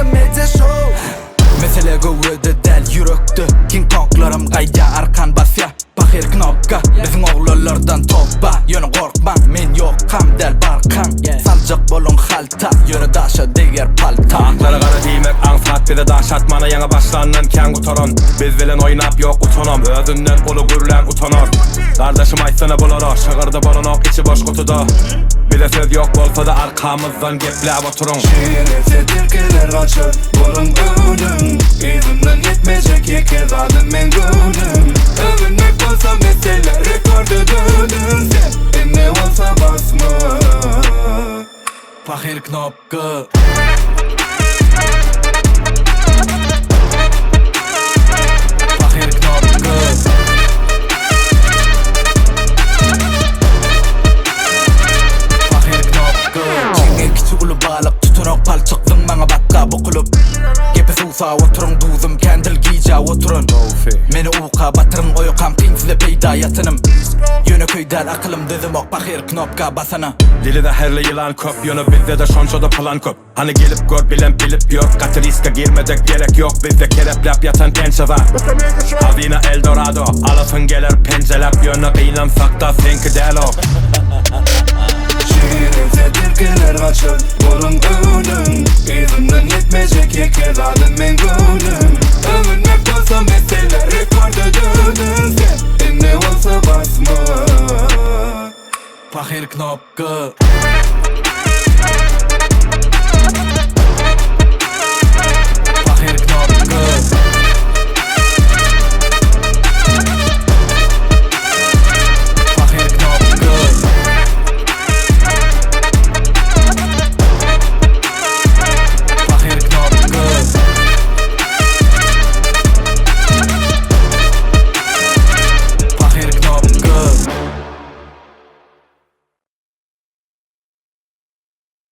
Media Show. Mesele gövde del yürekte King Konglarım qayda arkan basya Bakir knopka Bizim oğullardan toppa Yönü korkma men yok kam del barkan Sancak bolun halta Yönü daşa diger palta Aklara kara diymek ansat bir de daşat Mana yana başlanın ken utoron Biz bilen oynap yok utonom Özünden ulu gürlen utonor Kardeşim aysana bulur Şığırdı bolunok içi boş kutuda Bir de söz yok bolsa da arkamızdan geplep oturun Şiirese türküler kaçır Bolun ölüm İzimden yetmeyecek yeke zalim men gülüm Övünmek olsa mesele rekordu dönün Sen ne olsa basma Fakir knopka Fakir knopka Fakir knopka Çinge kiçi ulu balık tutunok palçıktın bana bakka bu kulüp Gepe susa oturun duzum kendil giyca oturun Meni uqa batırın oyukam pinsile peyda yatınım Yönü köydel akılım dizim ok bakir knopka basana Dili de herli yılan köp Yönü bizde de şonçoda plan köp Hani gelip gör bilen bilip yok Katı riske girmeyecek gerek yok Bizde kereplep yatan pençe var Hazine Eldorado Alasın gelir pencelep Yönü kıyılamsak da senki del o Şiirse türküler kaçır Bolun ölüm İzimden yetmeyecek yeke zalim men gülüm Övünmek olsa mesele rekordu dönün Sen ne olsa basma Fakir knopka